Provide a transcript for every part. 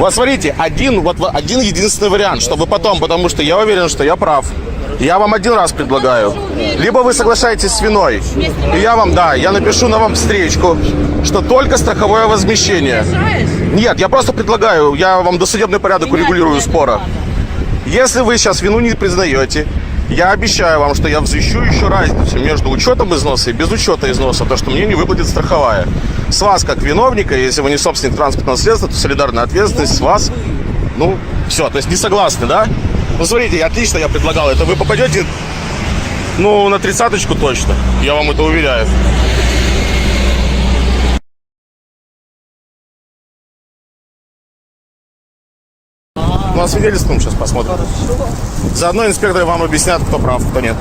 Вот смотрите, один единственный вариант, чтобы потом, потому что я уверен, что я прав. Я вам один раз предлагаю. Либо вы соглашаетесь с виной, и я напишу на вам встречку, что только страховое возмещение. Нет, я просто предлагаю, я вам досудебный порядок урегулирую спора. Если вы сейчас вину не признаете, я обещаю вам, что я взвещу еще разницу между учетом износа и без учета износа, то, что мне не выплатит страховая. С вас, как виновника, если вы не собственник транспортного средства, то солидарная ответственность с вас. Ну, все, то есть не согласны, да? Ну, смотрите, отлично я предлагал это. Вы попадете, ну, на 30-очку точно. Я вам это уверяю. Ну, а свидетельством сейчас посмотрим. Заодно инспекторы вам объяснят, кто прав, кто нет.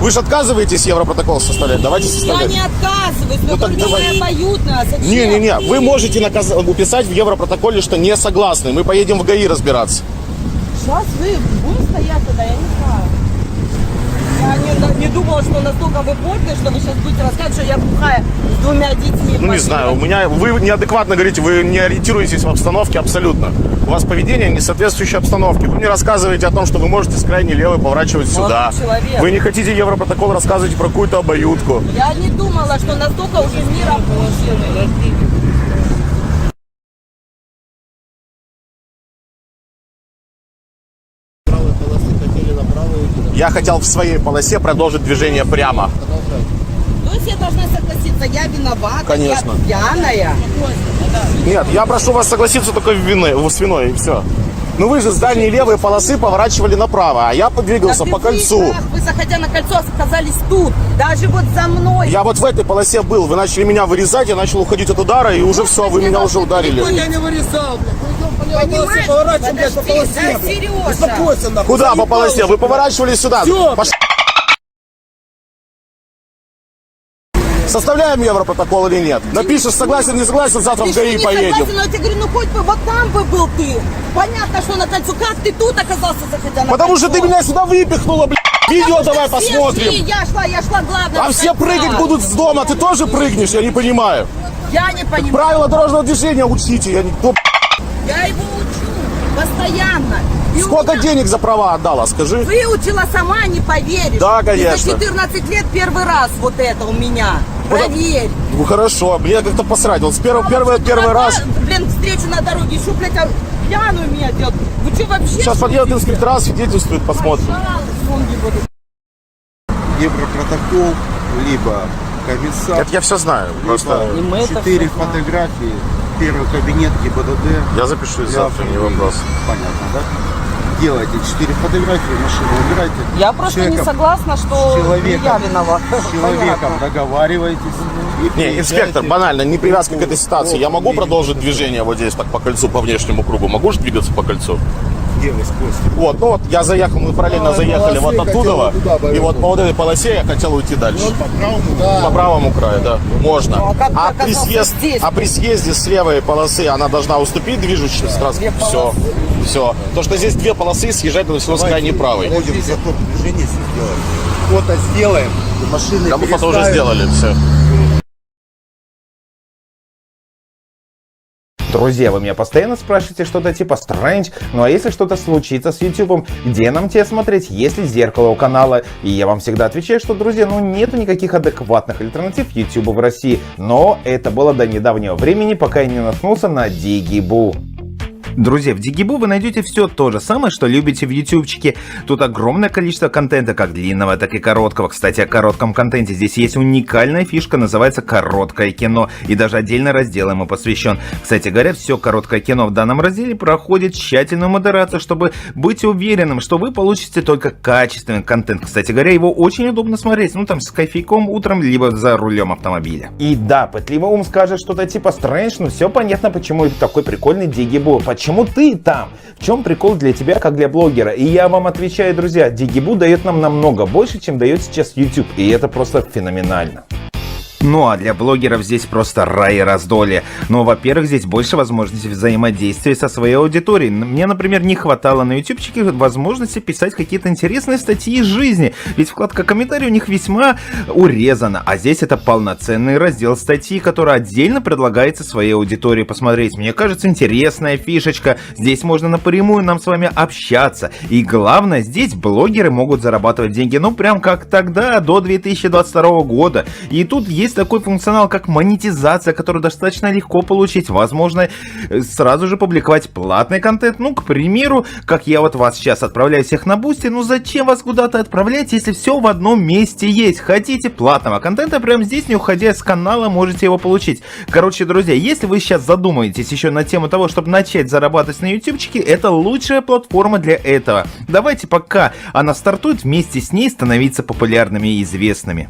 Вы же отказываетесь Европротокол составлять? Давайте составлять. Я не отказываюсь, но только не обоюдно. Не. Вы можете уписать в Европротоколе, что не согласны. Мы поедем в ГАИ разбираться. Сейчас вы будете стоять тогда, я не знаю. Я не думала, что настолько вы поздно, что вы сейчас будете рассказывать, что я бухая с 2 детьми. Ну, не знаю, вы неадекватно говорите, вы не ориентируетесь в обстановке абсолютно. У вас поведение не соответствующее обстановке. Вы мне рассказываете о том, что вы можете с крайней левой поворачивать сюда. Вы не хотите Европротокол, рассказываете про какую-то обоюдку. Я не думала, что настолько уже мир опущен. Я хотел в своей полосе продолжить движение прямо. То есть я должна согласиться, я виновата, Конечно. Я пьяная? Нет, я прошу вас согласиться только с виной, и все. Ну вы же с дальней левой полосы поворачивали направо, а я подвигался по кольцу. Вы, заходя на кольцо, оказались тут, даже вот за мной. Я вот в этой полосе был, вы начали меня вырезать, я начал уходить от удара, и уже все, вы меня уже ударили. Я не вырезал, Понимаешь? поворачиваем, блядь, по полосе. Сережа. Успокойся, нахуй. Куда по полосе? Вы поворачивали сюда. Всё. Составляем Европротокол или нет? Напишешь, согласен, не согласен, завтра в ГАИ поедем. Согласен, но я тебе говорю, ну хоть бы вот там бы был ты. Понятно, что на кольцо. Как ты тут оказался, заходя на Потому кольцо? что ты меня сюда выпихнула, блядь. Видео давай Все посмотрим. шли, я шла, главное. А все прыгать будут с дома, ты тоже прыгнешь? Я не понимаю. Я не понимаю. Правила дорожного движения учите. Я Я его учу постоянно. И Сколько у меня денег за права отдала, скажи? выучила сама, не поверишь. Да, И конечно. за 14 лет первый раз вот это у меня. Проверь. Ну хорошо, мне как-то посрать. Вот первый раз. Блин, встречу на дороге, еще, блядь, пьяную меня делают. Вы что вообще? Сейчас подъедут инспектора, свидетельствуют, посмотрим. Европротокол, либо комиссар, Это я все знаю. Просто И мы это 4 всё знаем. фотографии, первый кабинет ГИБДД. я запишу для завтра, не оформления. вопрос. Понятно, да? Делайте 4 фотографии, машину убирайте. Я просто не согласна, что человеком, я виновата. с человеком договаривайтесь. и Не, приезжайте. инспектор, банально, не привязка к этой ситуации. Я могу продолжить движение вот здесь, так по кольцу, по внешнему кругу? Могу же двигаться по кольцу? Где вы сквозь? Вот, ну вот я заехал, мы параллельно заехали вот оттуда, и вот по вот этой полосе я хотел уйти дальше. По правому? По правому краю, да, можно. Ну, а как ты оказался здесь? При съезде с левой полосы она должна уступить движущейся транспорту. Все. То, что здесь 2 полосы, съезжать надо всего с крайней правой. Будем за то движение все сделаем. Фото сделаем, машины Да мы фото уже переставим. сделали, все. Друзья, вы меня постоянно спрашиваете что-то типа «Стрэндж», ну а если что-то случится с YouTube, где нам тебе смотреть, есть ли зеркало у канала? И я вам всегда отвечаю, что, друзья, ну нету никаких адекватных альтернатив YouTube в России. Но это было до недавнего времени, пока я не наткнулся на Дигибу. Друзья, в Дигибу вы найдете все то же самое, что любите в ютубчике. Тут огромное количество контента, как длинного, так и короткого. Кстати, о коротком контенте. Здесь есть уникальная фишка, называется «Короткое кино». И даже отдельный раздел ему посвящен. Кстати говоря, все короткое кино в данном разделе проходит тщательную модерацию, чтобы быть уверенным, что вы получите только качественный контент. Кстати говоря, его очень удобно смотреть, ну там с кофейком утром, либо за рулем автомобиля. И да, пытливый ум скажет что-то типа «Стрэндж», ну все понятно, почему такой прикольный Дигибу. Почему ты там? В чем прикол для тебя, как для блогера? И я вам отвечаю, друзья, Дигибу дает нам намного больше, чем дает сейчас YouTube. И это просто феноменально. Ну а для блогеров здесь просто рай и раздолье. Но, во-первых, здесь больше возможностей взаимодействия со своей аудиторией. Мне, например, не хватало на ютубчике возможности писать какие-то интересные статьи из жизни. Ведь вкладка комментарий у них весьма урезана. А здесь это полноценный раздел статьи, который отдельно предлагается своей аудитории посмотреть. Мне кажется, интересная фишечка. Здесь можно напрямую нам с вами общаться. И главное, здесь блогеры могут зарабатывать деньги, ну прям как тогда, до 2022 года. И тут есть такой функционал, как монетизация, который достаточно легко получить. Возможно, сразу же публиковать платный контент. Ну, к примеру, как я вот вас сейчас отправляю всех на Бусти. Ну, зачем вас куда-то отправлять, если все в одном месте есть? Хотите платного контента, прямо здесь, не уходя с канала, можете его получить. Короче, друзья, если вы сейчас задумаетесь еще на тему того, чтобы начать зарабатывать на ютубчике, это лучшая платформа для этого. Давайте, пока она стартует, вместе с ней становиться популярными и известными.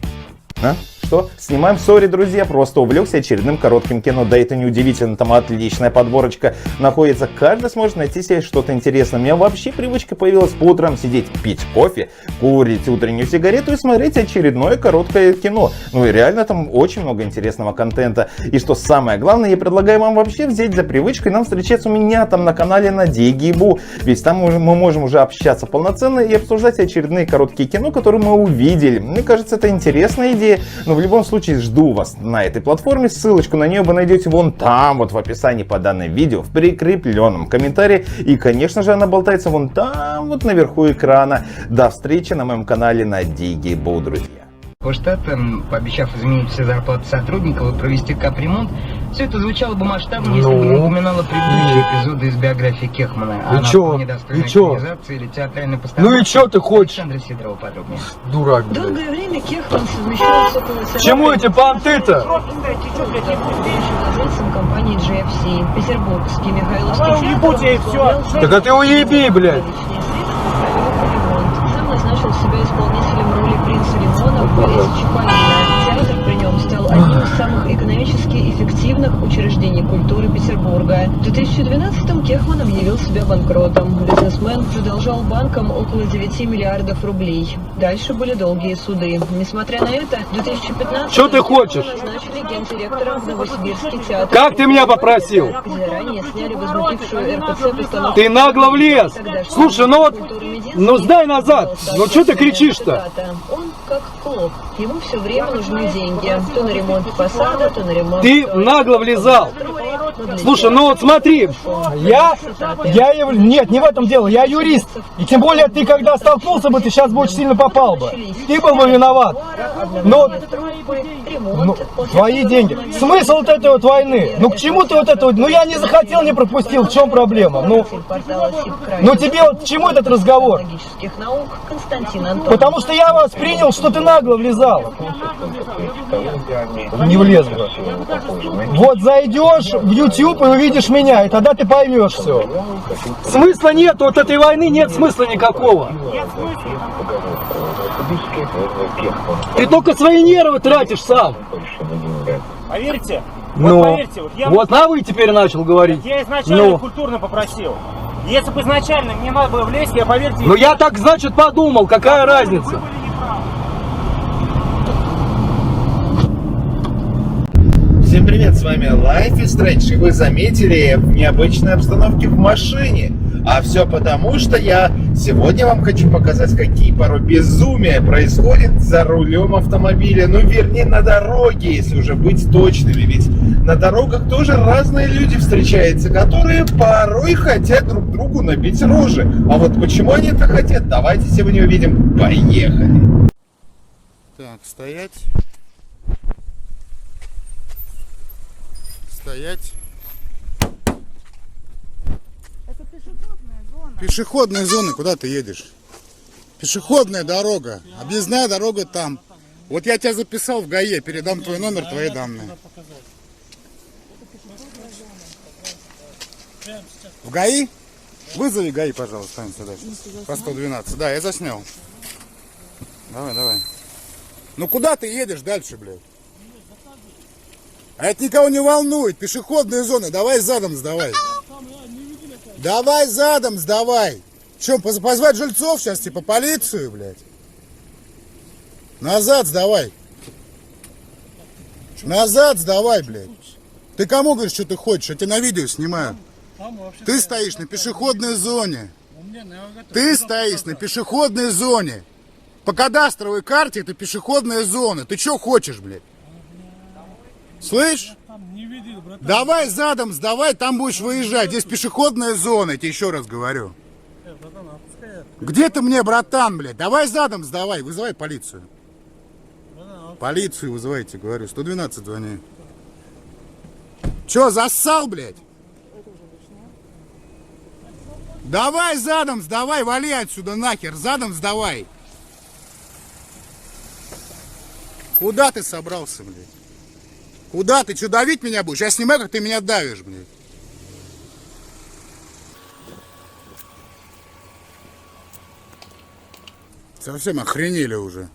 А? Что? Снимаем, сори, друзья, просто увлекся очередным коротким кино. Да это не удивительно, там отличная подборочка находится. Каждый сможет найти себе что-то интересное. У меня вообще привычка появилась по утрам сидеть, пить кофе, курить утреннюю сигарету и смотреть очередное короткое кино. Ну и реально там очень много интересного контента. И что самое главное, я предлагаю вам вообще взять за привычкой нам встречаться у меня там на канале на Дигибу. Ведь там мы можем уже общаться полноценно и обсуждать очередные короткие кино, которые мы увидели. Мне кажется, это интересная идея. Но в любом случае жду вас на этой платформе. Ссылочку на нее вы найдете вон там, вот в описании под данным видео, в прикрепленном комментарии. И, конечно же, она болтается вон там, вот наверху экрана. До встречи на моем канале на Дигибу, друзья. По штатам, пообещав изменить все зарплаты сотрудников и провести капремонт, все это звучало бы масштабно, если бы не упоминало предыдущие эпизоды из биографии Кехмана. И чё? Недостойной И чё? экранизации или театральной постановки. Ну и чё ты хочешь? Александра Сидорова подробнее. Дурак, блядь. Долгое время Кехман совмещал около 40... Чему эти понты-то? Владельцем компании GFC, петербургский Михайловский. Так а ты уеби, блядь. Сам назначил себя исполнителем роли принца Лимона в «Болезнь Чаполина». Театр при нем стал одним из самых экономически эффективных учреждений культуры Петербурга. В 2012-м Кехман объявил себя банкротом. Бизнесмен задолжал банкам около 9 миллиардов рублей. Дальше были долгие суды. Несмотря на это, в 2015-м Что ты хочешь? назначили гендиректором в Новосибирский театр. Как ты меня попросил? Где ранее сняли возмутившую РПЦ постановку. Ты нагло влез. Слушай, ну вот, ну сдай назад. Ну что ты кричишь-то? Он как клоп. Ему все время нужны деньги. То на ремонт фасада, то на ремонт... Ты нагло влезал. Слушай, ну вот смотри, нет, не в этом дело, я юрист. И тем более ты, когда столкнулся бы, ты сейчас бы очень сильно попал бы. Ты был бы виноват. Но твои деньги. Смысл вот этой вот войны? Ну к чему ты вот это вот? Ну я не захотел, не пропустил. В чем проблема? Ну тебе вот к чему этот разговор? Потому что я воспринял, что ты нагло влезал. Не влез бы. Вот зайдешь в YouTube и увидишь меня, и тогда ты поймешь все. Смысла нет, вот этой войны нет смысла никакого. Ты только свои нервы тратишь сам. Поверьте, Ну, вот поверьте, вот я вот на вы теперь начал говорить. Я изначально культурно попросил. Если бы изначально мне надо было влезть, я, поверьте... Ну я так, значит, подумал, какая разница? Вы были неправы. Всем привет, с вами Life is Strange, и вы заметили в необычной обстановке в машине. А все потому, что я сегодня вам хочу показать, какие порой безумия происходят за рулем автомобиля. Ну, вернее, на дороге, если уже быть точными. Ведь на дорогах тоже разные люди встречаются, которые порой хотят друг другу набить рожи. А вот почему они это хотят, давайте сегодня увидим. Поехали! Так, стоять. Стоять. Это пешеходная зона. Пешеходная зона, куда ты едешь? Пешеходная дорога, объездная дорога там. Вот я тебя записал в ГАИ, передам твой номер, твои данные. В ГАИ? Вызови ГАИ, пожалуйста, станем сюда сейчас. По 112. Да, я заснял. Давай, давай. Ну куда ты едешь дальше, блядь? А это никого не волнует. Пешеходная зона. Давай задом сдавай. Давай задом сдавай. Че, позвать жильцов сейчас, типа полицию, блядь? Назад сдавай. Назад сдавай, блядь. Ты кому говоришь, что ты хочешь? Я тебя на видео снимаю. Ты стоишь на пешеходной зоне. Ты стоишь на пешеходной зоне. По кадастровой карте это пешеходная зона. Ты что хочешь, блядь? Слышь? Давай задом сдавай, там будешь выезжать. Здесь пешеходная зона, я тебе еще раз говорю. Где ты мне, братан, блядь? Давай задом сдавай, вызывай полицию. Полицию вызывайте, говорю, 112 звони. Че, зассал, блядь? Давай задом сдавай, вали отсюда нахер, задом сдавай. Куда ты собрался, блядь? Куда ты? Что, давить меня будешь? Я снимаю, как ты меня давишь, блядь. Совсем охренели уже.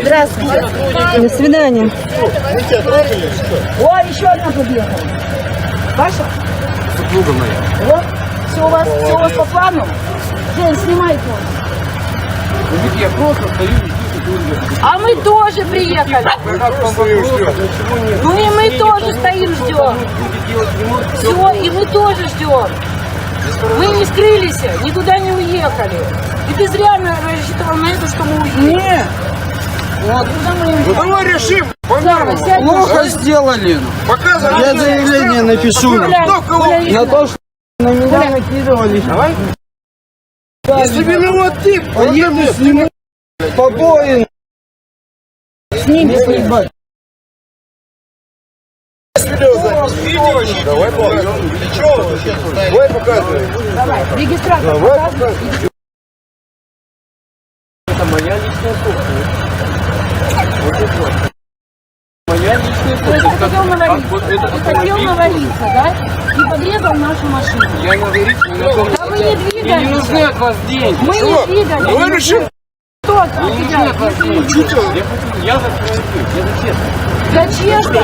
Здравствуйте. До свидания. О, еще одна подъехала. Ваша? Супруга моя. Вот. Все у вас по плану? Жень, снимай его. Я просто стою. А мы тоже приехали. Ну и мы тоже стоим, ждем. Все, и мы тоже ждем. Мы не скрылись, никуда не уехали. И ты зря рассчитывал на это, что мы уедем. Нет. Вот. Ну давай решим. Плохо сделали. Показывай. Я заявление напишу. На то, что на меня накидывались. Давай. Если виноват ты, поеду с ним побоин. Сними. Давай показывай. Давай показывай. Давай, регистратор. Давай показывай. Это моя личная собственность. Вот это вот. Моя личная То есть ты хотел навалиться, Вот это ты хотел автомобиль. навалиться, да? И подрезал нашу машину. Я наварить не на том. Да мы не Мне не двигались. нужны от вас деньги. Мы не двигались. Давай решим. Кто от Мне вас не нужны от вас двигались? деньги. Я за справедливость, я за честность. Да честно,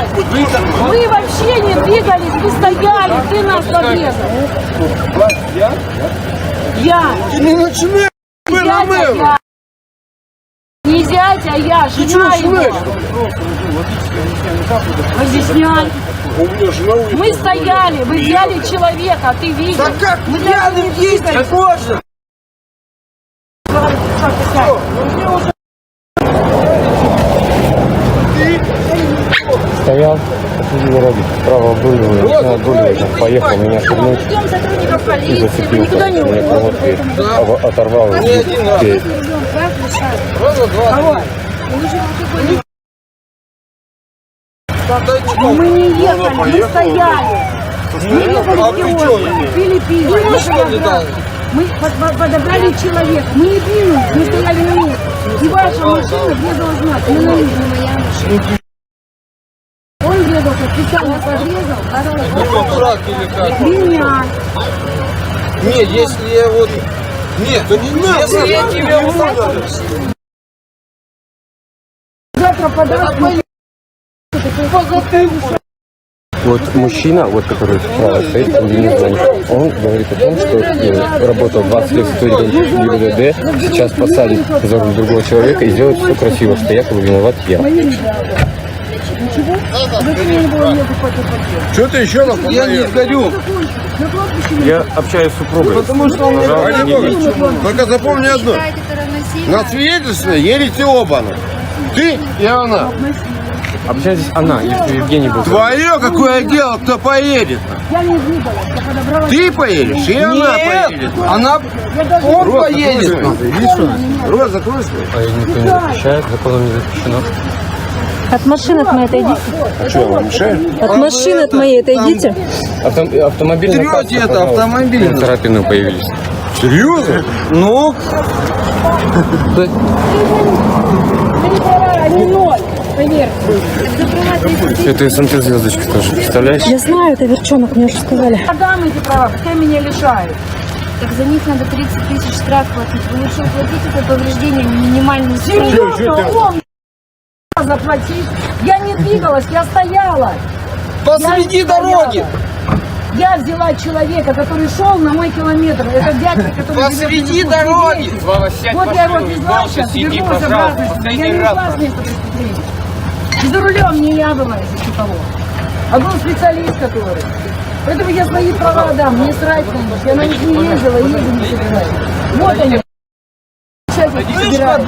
вы вообще не двигались, вы стояли, ты нас подрезал. Я. Ты не начинай. Зятя я. Не зятя, а я, жена его. Разъясняй. У меня жена уехала. Мы стояли, вы взяли человека, а ты видел. Да как Мы пьяным ездить можно? Стоял посреди дороги, справа обруливаю, начинаю обруливать, он поехал меня шагнуть Ждем сотрудников и полиции, мы зацепился. никуда не Мне уходим. короткий оторвал перед. Мы не ехали, мы стояли. Мы ехали в киоск, пили пиво. Мы подобрали человека. Мы не двинулись, мы стояли на месте. И ваша машина врезала знак. Мы на них, не моя машина. Он врезался, специально подрезал. Меня. Нет, если я вот... Нет, то не надо. Если я тебя ударю. Завтра подаст. Вот мужчина, вот который справа стоит, он мне звонит. Он говорит о том, что работал 20 лет в сотрудником ГИБДД, сейчас посадит за руль другого человека и сделает все красиво, что якобы виноват я. Что ты еще раз? Я не сгорю. Я общаюсь с супругой. Потому что он Только запомни одно. На свидетельстве едете оба. Ты и она. Общайтесь она, если Евгений был. Твое какое дело, кто поедет? Я не двигалась, я подобрала. Ты поедешь, и она поедет. Она... Он поедет. Рот закрой свой. А никто не запрещает, законом не запрещено. От машины от моей отойдите. А что, вам мешает? От машины от моей отойдите. Автомобильный касса, Трете это, пожалуйста. автомобильный. Царапины появились. Серьезно? Ну? Ты не права, они ноль. Поверь. Это СМТ звездочка тоже, представляешь? Я знаю, это верчонок, мне уже сказали. Отдам эти права, пускай меня лишают. Так за них надо 30 тысяч штраф платить. Вы лучше уплатите это повреждение минимальный. Серьезно, он заплатить. Я не двигалась, я стояла. Посреди дороги. Я взяла человека, который шел на мой километр. Это дядька, который Посреди дороги. Вот я его везла сейчас, вернулась обратно. Я не ушла с места преступления. И за рулем не я была из-за того, а был специалист, который. Поэтому я свои права дам, мне срать на них. Я на них не ездила, и еду не собираюсь. Вот они. Сейчас я их собираю.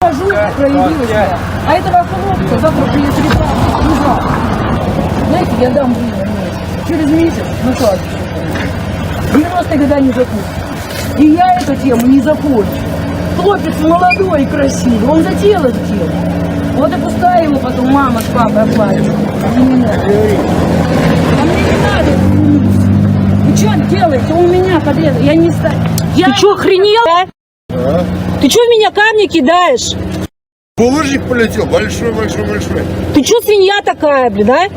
Хожу, проявилась я. А этого хлопца завтра приедет ребята. Знаете, я дам время. Через месяц, ну как? 90-е года не закончу. И я эту тему не закончу. Хлопец молодой и красивый, он затеял эту тему. Вот и пускай его потом мама с папой оплатят. А мне не надо. А мне не надо. Вы что делаете? У меня подрезал. Я не стану. Ты что, охренел? А? Ты что в меня камни кидаешь? Булыжник полетел, большой. Ты что, свинья такая, блин, а?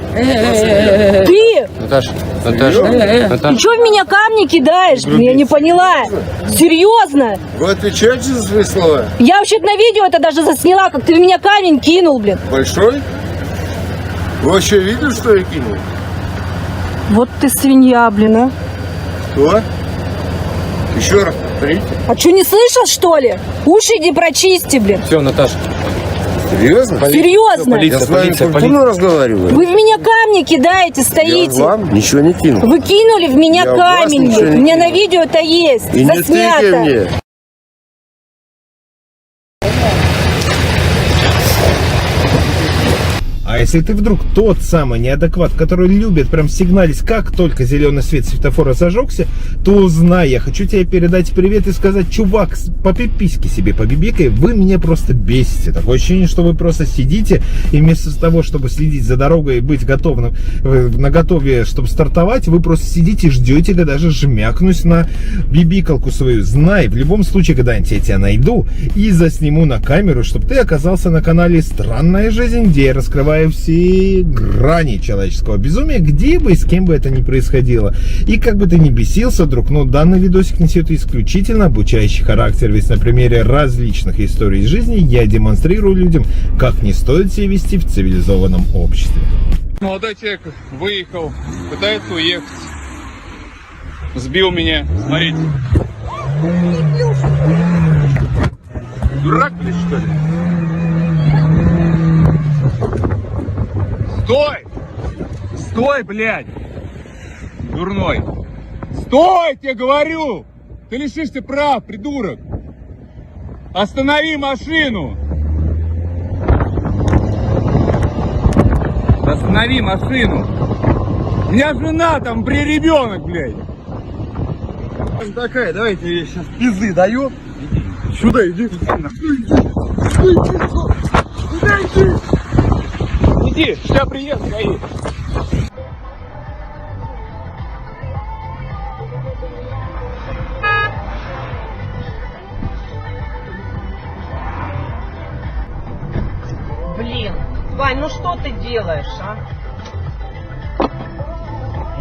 Ты? Наташа. Ты что в меня камни кидаешь, блин? Я не поняла. Серьезно? Вы отвечаете за свои слова? Я вообще-то на видео это даже засняла, как ты в меня камень кинул, блин. Большой? Вы вообще видели, что я кинул? Вот ты свинья, блин, а? Что? Еще раз повторите. А что, не слышал, что ли? Уши иди прочисти, блин. Все, Наташа. Серьезно? Серьезно? Я с вами культурно разговариваю. Вы в меня камни кидаете, стоите. Я вам ничего не кинул. Вы кинули в меня Я камень. вас ничего не У меня кинул. на видео это есть. И не Заснято. тыкай мне. А если ты вдруг тот самый неадекват, который любит прям сигналить, как только зеленый свет светофора зажегся, то узнай, я хочу тебе передать привет и сказать: чувак, по пипиське себе побибикай, вы меня просто бесите. Такое ощущение, что вы просто сидите и вместо того, чтобы следить за дорогой и быть готовым, наготове, чтобы стартовать, вы просто сидите и ждете, когда же жмякнусь на бибикалку свою. Знай, в любом случае, когда-нибудь я тебя найду и засниму на камеру, чтобы ты оказался на канале «Странная жизнь», где я раскрываю все грани человеческого безумия, где бы и с кем бы это ни происходило. И как бы ты ни бесился, друг, но данный видосик несет исключительно обучающий характер, ведь на примере различных историй из жизни я демонстрирую людям, как не стоит себя вести в цивилизованном обществе. Молодой человек выехал, пытается уехать. Сбил меня, смотрите. Дурак, блядь, что ли? Стой! Стой, блядь! Дурной! Стой, тебе говорю! Ты лишишься прав, придурок! Останови машину! Останови машину! У меня жена там, ребенок, блядь! Такая, давайте я сейчас пизды даю. Сюда иди. Иди, сейчас приеду, гаи. Блин, Вань, ну что ты делаешь, а?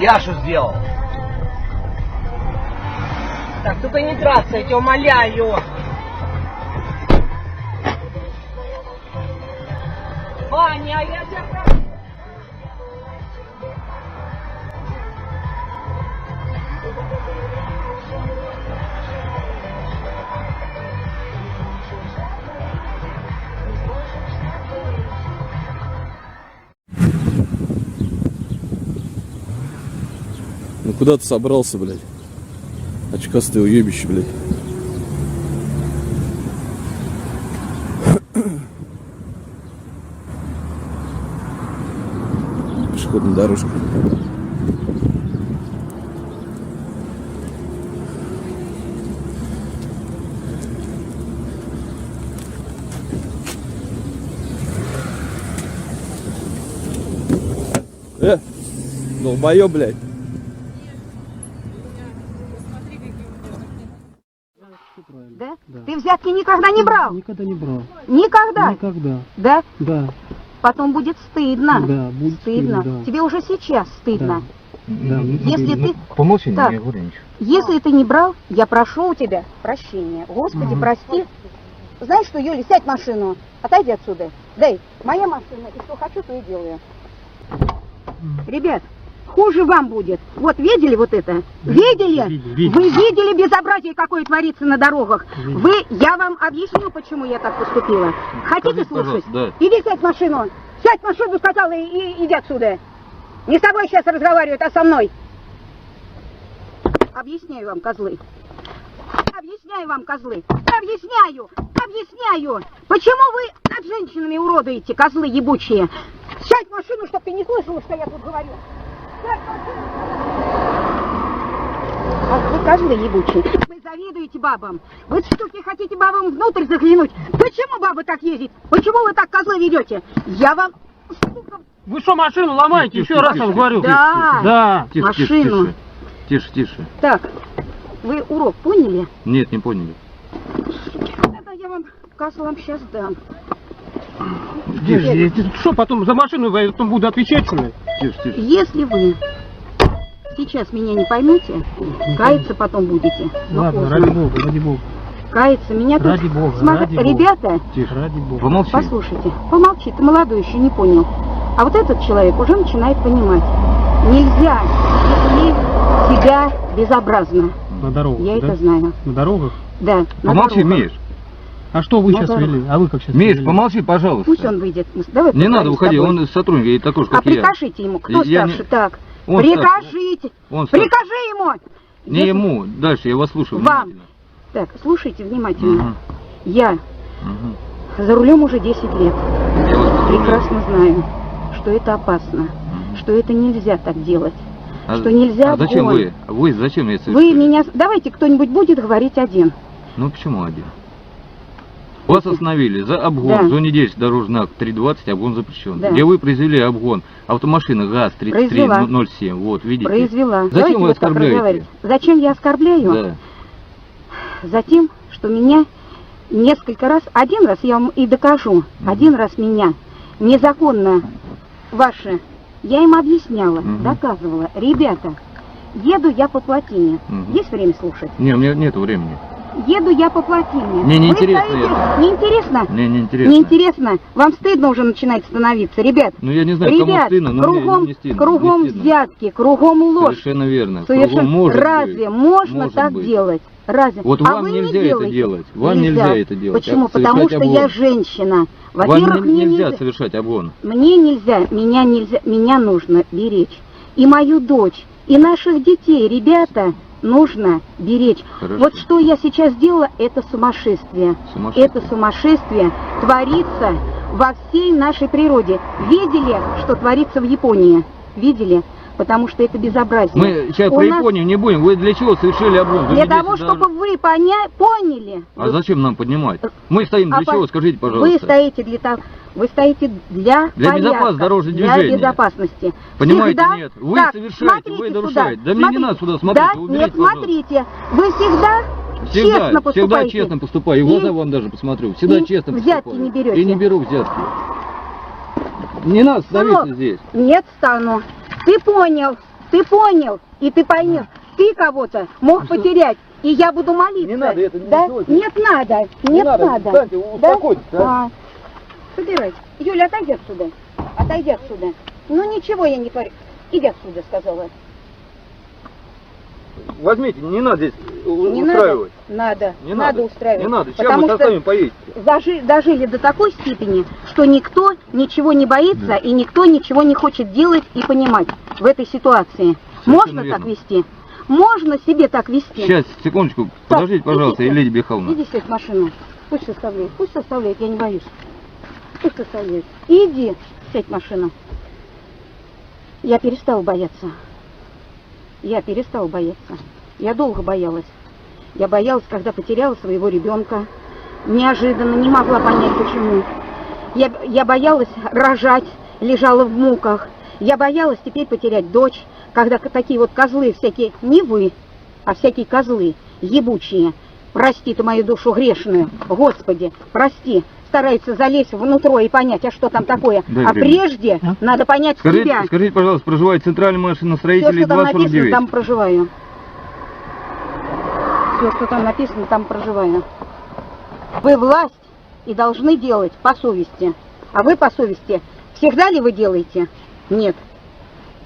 Я что сделал? Так, только не драться, я тебя умоляю. Ваня, я тебя прошу. Ну куда ты собрался, блядь? Очкастое уебище, блядь. Пешеходная дорожка. Долбоёб, блядь. Да? Ты взятки никогда не брал? Никогда не брал. Никогда? Никогда. Да? Да. Потом будет стыдно. Да, будет стыдно. стыдно, да. Тебе уже сейчас стыдно. Да. Если ты... Помолчи, Так, не говори ничего. если ты не брал, я прошу у тебя прощения. Господи, прости. Знаешь что, Юля, сядь в машину. Отойди отсюда. Дай, моя машина, и что хочу, то и делаю. Ребят, хуже вам будет. Вот видели вот это? Видели? Видели. Вы видели безобразие, какое творится на дорогах? Я вам объясню, почему я так поступила. Хотите слушать? Да. Иди сядь в машину. Сядь в машину, сказала, и иди отсюда. Не с тобой сейчас разговаривают, а со мной. Объясняю вам, козлы. Объясняю вам, козлы. Объясняю. Почему вы над женщинами уродуете, козлы ебучие? Сядь в машину, чтоб ты не слышала, что я тут говорю. Сядь в машину. А вы козлы ебучие. Вы завидуете бабам. Вы штуки хотите бабам внутрь заглянуть. Почему бабы так ездят? Почему вы так, козлы, ведете? Я вам... Вы что, машину ломаете? Еще раз вам говорю. Да, Да. машину. Тише. Так, вы урок поняли? Нет, не поняли. Это я вам козлам сейчас дам. Что, потом за машину я потом буду отвечать, что ли? Тише. Если вы сейчас меня не поймете, каяться потом будете. Ладно, ради бога. Каяться меня тут... Ради бога, Смотри, ребята, Тише. Ради бога. Помолчи. послушайте, помолчи, ты молодой еще не понял. А вот этот человек уже начинает понимать. Нельзя вести себя безобразно. На дорогах, Я да? это знаю. На дорогах? Да, на Помолчи, дорогах. Миш. А что вы На сейчас дорогах. вели? А вы как сейчас Миш, вели? помолчи, пожалуйста. Пусть он выйдет. Давай Не надо поговорим с уходи, тобой. он сотрудник, и такой же, А как и я. прикажите ему, кто Я не- старше? Так, Он прикажите. Он старше. Прикажи ему. Не Если- ему, дальше, я вас слушаю. Вам. внимательно. Так, слушайте внимательно. Мгм. Я Мгм. за рулем уже 10 лет. Я вас поздравляю. Прекрасно знаю, что это опасно, что это нельзя так делать, А- что нельзя А зачем обгон. вы? Вы зачем я Вы меня... Давайте кто-нибудь будет говорить один. Ну почему один? Вас остановили за обгон Да. в зоне 10, дорожный акт 3.20, обгон запрещен. Да. Где вы произвели обгон? Автомашина Произвела. ГАЗ-3307, вот, видите? Произвела. Зачем Давайте вы вот так оскорбляете? разговаривать. Зачем я оскорбляю? Да. Затем, что меня несколько раз, один раз я вам и докажу, один раз меня незаконно ваши, я им объясняла, доказывала, ребята, еду я по плотине, есть время слушать? Не, у меня нет времени. Еду я по плотине. Мне не Вы интересно стоите- это. Не интересно? Мне не интересно. Не интересно? Вам стыдно уже начинает становиться, ребят? Ну я не знаю, кому Ребят, стыдно, но кругом, мне не стыдно. кругом не стыдно. взятки, кругом ложь. Совершенно верно. Совершенно. Кругом может Разве быть. можно Может так быть. делать? Разве? Вот А вам вы не нельзя это делаете. делать. Вам нельзя это делать. Почему? Совершать Потому что я обгон. женщина. Во-первых, Вам мне нельзя нельзя. совершать обгон. Мне нельзя, меня нельзя, меня нужно беречь. И мою дочь, и наших детей, ребята, нужно беречь. Хорошо. Вот что я сейчас сделала, это сумасшествие. Сумасшествие. Это сумасшествие творится во всей нашей природе. Видели, что творится в Японии? Видели? Потому что это безобразие. Мы сейчас У про нас- Японию не будем. Вы для чего совершили обгон? Для Вы того, здесь чтобы вы поняли. А зачем нам поднимать? Мы стоим для А чего, по- скажите, Вы пожалуйста. стоите для того, вы стоите для порядка, безопасности дорожного для движения. безопасности. Понимаете, Всегда- нет. Вы Так, совершаете, смотрите вы сюда, нарушаете. Да мне не надо сюда смотреть, Да, вы уберите, нет, пожалуйста. смотрите, вы всегда честно Всегда поступаете. честно поступаю. И в глаза вам даже посмотрю. Всегда И честно взятки поступаю. не берете. И не беру взятки. Не надо становиться Сынок, здесь. Нет, стану. Ты понял, и ты поймешь. Ты кого-то мог потерять, и я буду молиться. Не надо это, не да? делайте. Нет, надо, Не надо, встаньте, успокойтесь, да? Собирайте. Юля, отойди отсюда. Отойди отсюда. Ну ничего я не парю. Иди отсюда, сказала. Возьмите, не надо здесь Не устраивать. Надо. Не надо устраивать. Не надо. Сейчас Потому мы что составим, поедете. дожили до такой степени, что никто ничего не боится и никто ничего не хочет делать и понимать в этой ситуации. Можно верно. так вести? Можно себе так вести? Сейчас, секундочку. Подождите, пожалуйста, идите. Елена Михайловна. Иди сядь в машину. Пусть составляет, я не боюсь. Пусть составляет. Иди сядь в машину. Я перестала бояться. Я долго боялась. Я боялась, когда потеряла своего ребенка. Неожиданно, не могла понять почему. Я боялась рожать, лежала в муках. Я боялась теперь потерять дочь, когда такие вот козлы всякие, не вы, а всякие козлы ебучие, прости ты мою душу грешную, Господи, прости, стараются залезть внутрь и понять, а что там такое. Дай А время. прежде надо понять себя. Скажите, пожалуйста, проживает центральный Все, машиностроитель что там написано, 249. там проживаю. Все, что там написано, там проживаю. Вы власть и должны делать по совести. А вы по совести всегда ли вы делаете? Нет.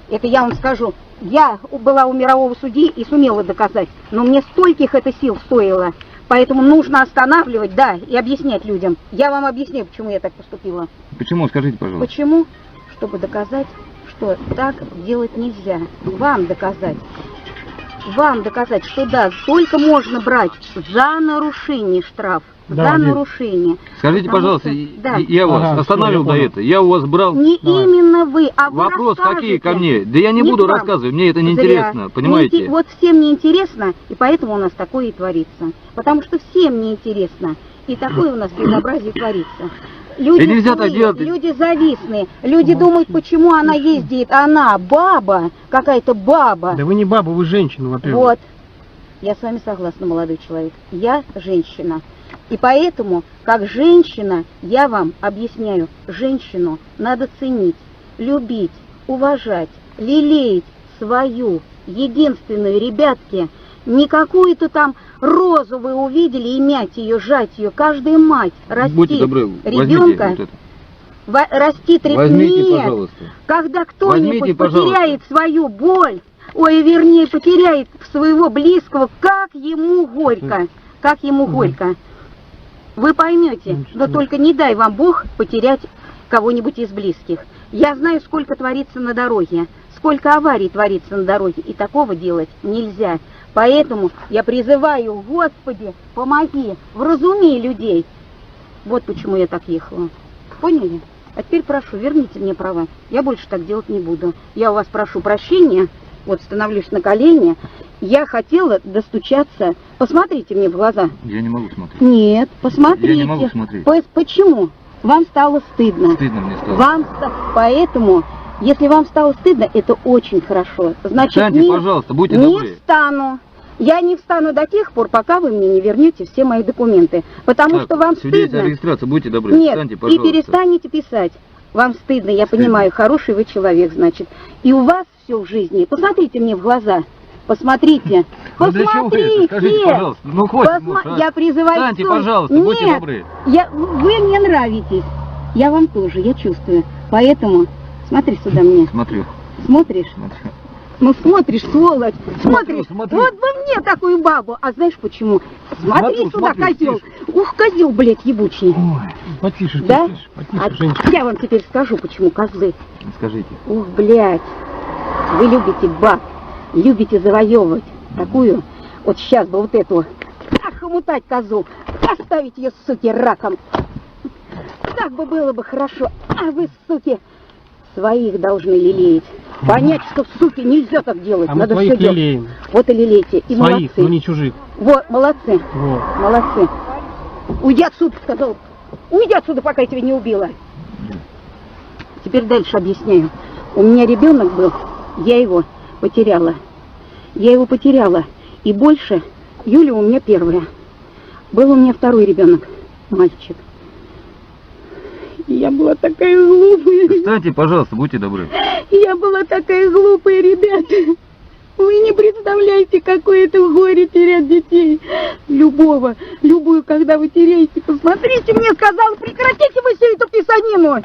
Это я вам скажу. Я была у мирового судьи и сумела доказать. Но мне стольких это сил стоило. Поэтому нужно останавливать, да, и объяснять людям. Я вам объясню, почему я так поступила. Почему? Скажите, пожалуйста. Почему? Чтобы доказать, что так делать нельзя. Вам доказать. Вам доказать, что да, только можно брать за нарушение штраф. Да, за нет. нарушение. Скажите, Потому пожалуйста, что- да. я вас останавливал до этого. Я у вас брал... Не именно вы, а вы Вопрос какие ко расскажете. мне? Да я не Не буду к вам. рассказывать, мне это Зря. неинтересно, понимаете? Вот всем не интересно, и поэтому у нас такое и творится. Потому что всем не интересно, и такое у нас безобразие творится. Люди Да нельзя так злые, делать. люди завистные, люди думают, почему она ездит, она баба, какая-то баба. Да вы не баба, вы женщина, во-первых. Вот. Я с вами согласна, молодой человек. Я женщина. И поэтому, как женщина, я вам объясняю, женщину надо ценить, любить, уважать, лелеять свою, единственную, ребятки. Не какую-то там розу вы увидели и мять ее, жать ее. Каждая мать растит Будьте добры, возьмите ребенка, вот это. растит ребенка. Возьмите, Нет, пожалуйста. когда кто-нибудь Возьмите, пожалуйста. потеряет свою боль, ой, вернее, потеряет своего близкого, как ему горько, как ему горько. Вы поймете, но только не дай вам Бог потерять кого-нибудь из близких. Я знаю, сколько творится на дороге, сколько аварий творится на дороге, и такого делать нельзя. Поэтому я призываю, Господи, помоги, вразуми людей. Вот почему я так ехала. Поняли? А теперь прошу, верните мне права. Я больше так делать не буду. Я у вас прошу прощения, вот становлюсь на колени. Я хотела достучаться. Посмотрите мне в глаза. Я не могу смотреть. Нет, посмотрите. Я не могу смотреть. Почему? Вам стало стыдно. Стыдно мне стало. Поэтому, если вам стало стыдно, это очень хорошо. Значит, Встаньте, пожалуйста, будьте не добры. встану. Я не встану до тех пор, пока вы мне не вернете все мои документы. Потому Так, что вам свидетель стыдно. о регистрации, будьте добры. Нет, Встаньте, и пожалуйста. перестанете писать. Вам стыдно, я понимаю, хороший вы человек, значит. И у вас все в жизни. Посмотрите мне в глаза. Посмотрите. Ну для чего вы это? Скажите, пожалуйста. Ну хватит, муж, а? Я призываю... Встаньте, совесть. пожалуйста, Нет, будьте добры. вы мне нравитесь. Я вам тоже, я чувствую. Поэтому смотри сюда мне. Смотрю. Смотришь? Смотрю. Ну смотришь, сволочь. Смотришь. смотрю. Вот бы мне такую бабу. А знаешь почему? Смотри Смотрю, сюда, смотрю, козел. Ух, козел, блядь, ебучий. Ой, потише, Да? потише, А женщина. я вам теперь скажу, почему козлы. Скажите. Ух, блядь. Вы любите баб. Любите завоевывать. Такую. Вот сейчас бы вот эту. Охомутать козу. Оставить ее, суки, раком. Так бы было бы хорошо. А вы, суки, своих должны лелеять. Понять, что, суки, нельзя так делать. А мы Надо своих все делать. лелеем. Вот и лелейте. И Своих, молодцы. но не чужих. Вот, молодцы. Вот. Молодцы. Уйди отсюда, сказал. Уйди отсюда, пока я тебя не убила. Теперь дальше объясняю. У меня ребенок был, я его потеряла. Я его потеряла. И больше, Юля у меня первая. Был у меня второй ребенок, мальчик. Я была такая глупая. Встаньте, пожалуйста, будьте добры. Я была такая глупая, ребята. Вы не представляете, какое это горе терять детей. Любую, когда вы теряете. Посмотрите, мне сказал, прекратите вы всю эту писанину.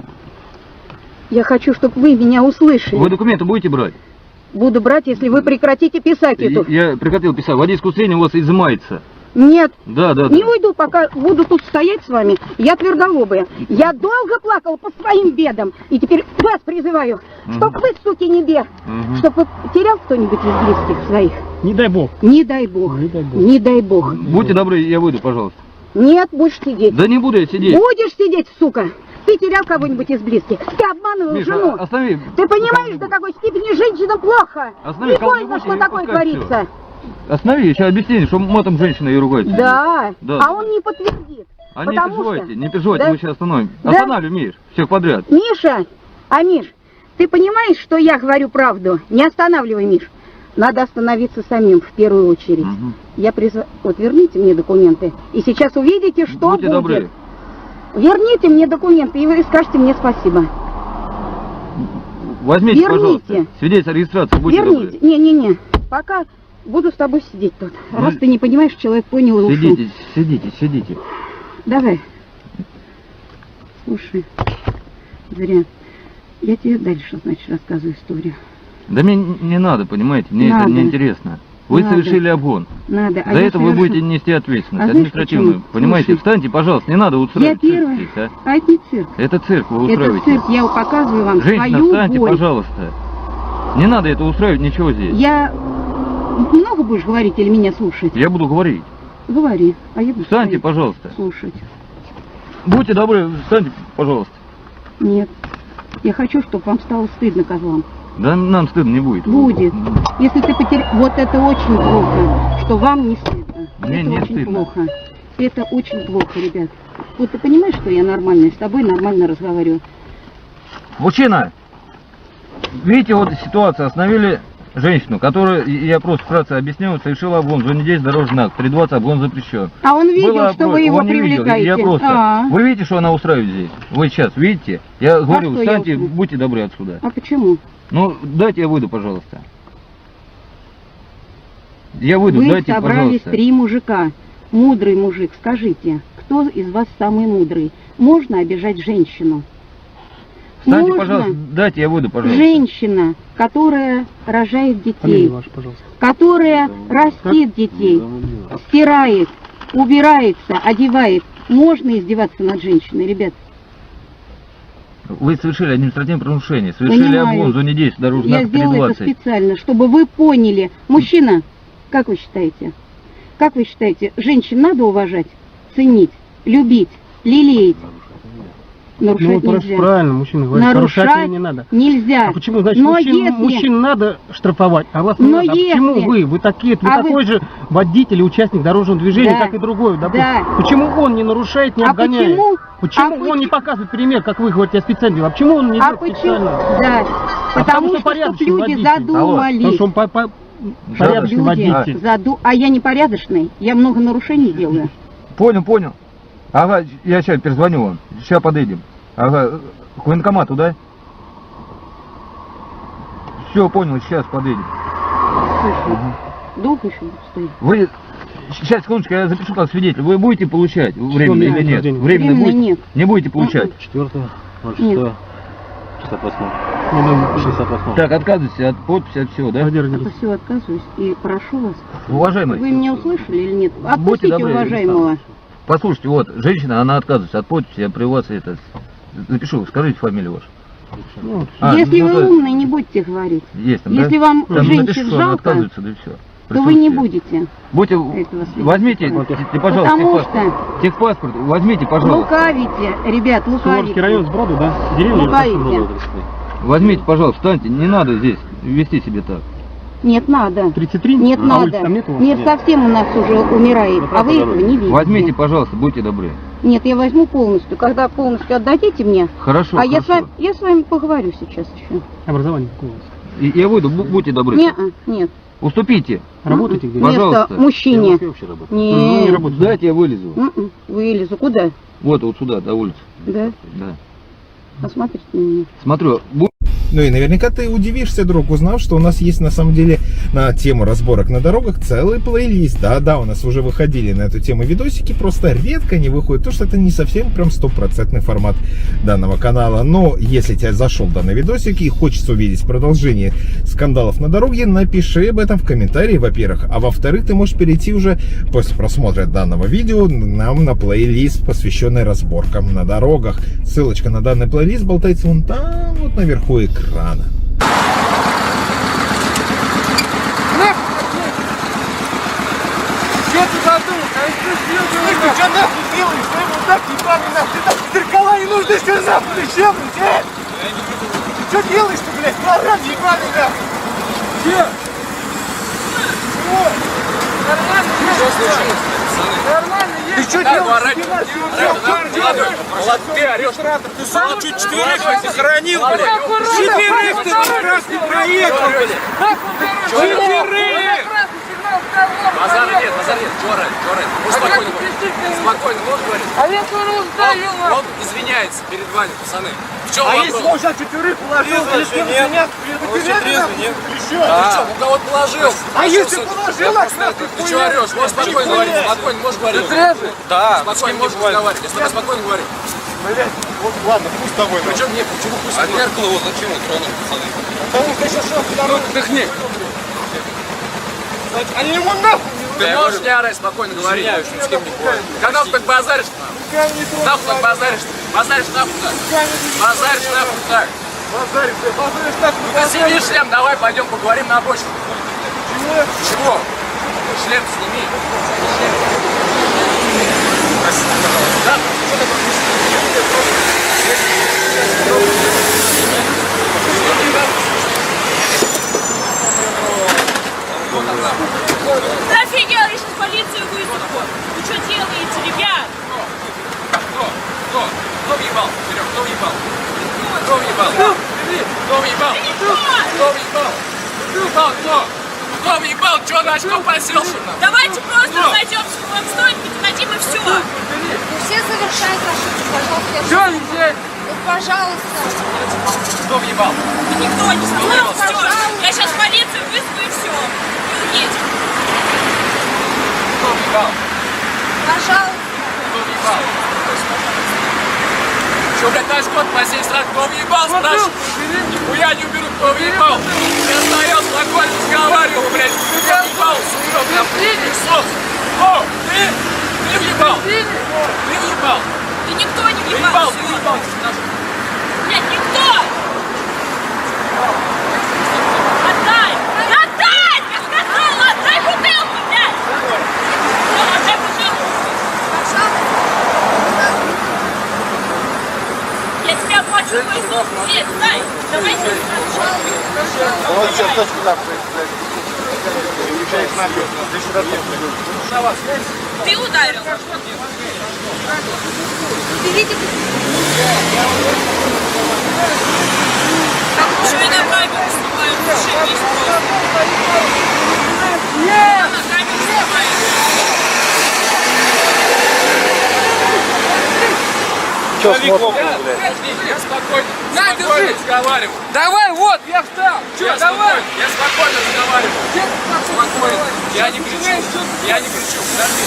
Я хочу, чтобы вы меня услышали. Вы документы будете брать? Буду брать, если вы прекратите писать эту. Я прекратил писать. Водительское удостоверение у вас изымается. Нет. Да. Не уйду, пока буду тут стоять с вами. Я твердолобая. Я долго плакала по своим бедам. И теперь вас призываю, чтоб вы, суки, не бег. Чтоб вы потерял кто-нибудь из близких своих. Не дай бог. Не дай бог. Не дай бог. Не дай бог. Будьте добры, я выйду, пожалуйста. Нет, будешь сидеть. Да не буду я сидеть. Будешь сидеть, сука. Ты терял кого-нибудь из близких. Ты обманывал Миша, жену. останови. Ты понимаешь, до какой степени женщинам плохо? Останови, Не больно, кого-нибудь что и такое пускай творится. Останови, я сейчас объясню, что матом женщина и ругается. Да. Да. А он не подтвердит. А не потому переживайте, что- не переживайте, Да? мы сейчас остановим. Да? Останавливай, Миш, всех подряд. Миша, Миш, ты понимаешь, что я говорю правду? Не останавливай, Миш. Надо остановиться самим в первую очередь. Я призываю... Вот верните мне документы. И сейчас увидите, что Будьте будет. добры. Верните мне документы, и вы скажете мне спасибо. Возьмите, Верните. пожалуйста, свидетельство о регистрации, будьте Верните. добры. Не. Пока буду с тобой сидеть тут. Раз ты не понимаешь, человек понял и ушел. Сидите. Давай. Слушай, Зря. Я тебе дальше, значит, рассказываю историю. Да мне не надо, понимаете, мне это Надо. не интересно. Вы Надо. совершили обгон. Надо. А За я это вы совершу- будете нести ответственность А знаешь административную. почему? Понимаете? Слушай. Встаньте, пожалуйста, не надо Я устраивать цирк первая. здесь, а. А это не цирк. Это цирк вы Это устраиваете. цирк. Я показываю вам Женщина, свою встаньте, боль. пожалуйста. Не надо это устраивать ничего здесь. Я... Много будешь говорить или меня слушать? Я буду говорить. Говори. А я буду Встаньте, стоять, пожалуйста. слушать. Будьте добры, встаньте, пожалуйста. Нет. Я хочу, чтобы вам стало стыдно, козлам. Да нам стыдно не будет. Будет. Если ты потерял... Вот это очень плохо, что вам не стыдно. Мне это не очень стыдно. плохо. Это очень плохо, ребят. Вот ты понимаешь, что я нормальная, с тобой нормально разговариваю. Мужчина! Видите, вот ситуация. Остановили женщину, которая, я просто вкратце объясню, совершила обгон в зоне 10 дорожный знак. 320 обгон запрещен. А он видел, Было что опрос- вы его он не видел. привлекаете? Я просто... А. Вы видите, что она устраивает здесь? Вы сейчас видите? Я говорю, что я встаньте, устраиваю? будьте добры отсюда. А почему? Ну, дайте я выйду, пожалуйста. Я выйду, Вы дайте, собрались пожалуйста. 3 мужика. Мудрый мужик, скажите, кто из вас самый мудрый? Можно обижать женщину? Встаньте, Можно пожалуйста, дайте я выйду, пожалуйста. женщина, которая рожает детей, Фамилия ваша, пожалуйста. которая растит детей, стирает, убирается, одевает. Можно издеваться над женщиной, ребят? Вы совершили административное правонарушение. Совершили Понимаю. обгон в зоне 10 дорожный Я знак сделала это 320. специально, чтобы вы поняли. Мужчина, как вы считаете? Как вы считаете, женщин надо уважать, ценить, любить, лелеять? Нарушать нельзя. Правильно, мужчина говорит, нарушать Нарушать не надо. нельзя. А почему, значит, Но мужчин, если... мужчин надо штрафовать, а вас не Но надо? А если- почему вы такие, вы А вы- такой же водитель и участник дорожного движения, Да. как и другой, допустим. Да. Почему он не нарушает, не А обгоняет? почему? Почему он не показывает пример, как вы говорите, я специально делал? А почему он не А идет почему? специально? Да. А Потому что порядочный люди водитель. задумались. Потому что он порядочный Люди водитель. А я не порядочный, я много нарушений делаю. Понял. Ага, я сейчас перезвоню вам. Сейчас подъедем. Ага, к военкомату, да? Все, понял, сейчас подъедем. Слушай, долго еще буду стоять? Вы... Сейчас, секундочку, я запишу как свидетель. Вы будете получать временно или нет? Временно Временно будете? нет. Не будете получать? 4-го, Нет. 68-го. Так, отказывайтесь от подписи, от всего, да? Это все отказываюсь и прошу вас. Уважаемый, Вы меня услышали или нет? Будьте Отпустите добры, уважаемого. послушайте, вот, женщина, она отказывается от подписи, я при вас это... Запишу, скажите фамилию вашу. Если ну, вы то- умный, не будете говорить. Есть там, Если да? вам Там женщин напишу, что она жалко, отказывается, да и все. то вы не будете. Будьте, этого возьмите, свидетельства. пожалуйста, Потому техпаспорт, возьмите, пожалуйста. Лукавите, ребят, Суворовский район, лукавите. Сброду, да? Деревня Лукавите. Возьмите, пожалуйста, встаньте, не надо здесь вести себя так. Нет, надо. 33? Нет, А надо. улиц там нет у вас? Нет, совсем у нас уже умирает, а вы этого не видите. Возьмите, пожалуйста, будьте добры. Нет, я возьму полностью. Когда полностью отдадите мне, Хорошо, а я хорошо. с вами поговорю сейчас еще. Образование какое у вас? Я выйду, будьте добры. Нет. Уступите. Работаете где? Пожалуйста. Место мужчине. Не Нет. работаю. Дайте я вылезу. Вылезу. Куда? Вот сюда, до улицы. Да? Да. Посмотрите на меня. Смотрю. Ну и наверняка ты удивишься, друг, узнав, что у нас есть на самом деле на тему разборок на дорогах целый плейлист. Да, у нас уже выходили на эту тему видосики, просто редко не выходят, потому что это не совсем прям стопроцентный формат данного канала. Но если тебе зашел данный видосик и хочется увидеть продолжение скандалов на дороге, напиши об этом в комментарии, во-первых. А во-вторых, ты можешь перейти уже после просмотра данного видео нам на плейлист, посвященный разборкам на дорогах. Ссылочка на данный плейлист болтается вон там, вот наверху экрана. Что ты задумал? А что сделал? Ты что нахуй делаешь? Ты вот так ебаный нахуй. Ты так зеркала не нужны, что нахуй? Ты чем, блядь? Ты что делаешь-то, блядь? Баран ебаный нахуй. Че? Чего? Нормально есть? Что случилось? Нормально есть? Ты что делаешь? Молодец, ты орешь. Ты сам чуть четверых сохранил, блядь. Четверых ты раз не проехал, блядь. Четверых! Базара нет, Жора, ну спокойно говори. Спокойно, можешь говорить? А я тоже устаю, Он извиняется перед вами, пацаны. В чем А вопрос? если он сейчас четверых положил, то с кем извиняться? Нет. Да. Ну кого положил? А если положил, Ты что орешь? Можешь спокойно говорить, спокойно можешь говорить. Ты трезвый? Да. Спокойно можешь разговаривать. Я с тобой спокойно говорю. Блять, вот ладно, пусть с тобой. Причем нет, почему пусть? А зеркало вот зачем он тронул, пацаны? Потому что еще что, Ну, вдохни. Они ему нахуй! Ты можешь не орать, спокойно говорить. Ни с кем не говорю. Когда ты так базаришь, нахуй так базаришь, базаришь нахуй так. Базаришь нахуй так. Базаришь нахуй. Ну ты сними шлем, давай пойдем поговорим на обочину. Чего? Шлем сними. Да? Что такое? Да офигел, я сейчас полицию вызову. Вы что делаете, ребят? Кто въебал? Серег, кто въебал? Кто въебал? Кто въебал? Кто въебал? Въебал кто? Кто въебал? Чё на очко поселся? Давайте просто зайдем в стойку, дадим и все. Все совершают ошибки, пожалуйста. Все, нельзя. Пожалуйста. Кто въебал? Никто не сказал, все. Я сейчас полицию вызову и все. И уедем. Кто въебал? Пожалуйста. Кто въебал? Че, блядь, наш кот посеять сразу? Кто въебал, спрашиваю? Нихуя не уберу, кто въебал? Я стоял, спокойно разговаривал, блядь. Кто въебал, сука, бля, сос. О, ты въебал. Ты въебал. Да никто не Въебал, въебал. ты въебал. Нет, никто. Отдай. Отдай! Я сказала, отдай бутылку, блядь. Отдай бутылку. Я тебя больше вызову. Нет, дай. Давайте. Вот сейчас точку завтра. Ты ударил. Ты видишь? Еще и на камеру снимают. Зашибись просто. Нет! На камеру снимают. Че смотришь, блядь? Я спокойно. На, держи! Разговариваю. Давай, вот, я встал! Че, Я давай! спокойно, я спокойно разговариваю. Спокойно. Я не кричу. Я не кричу. Подожди.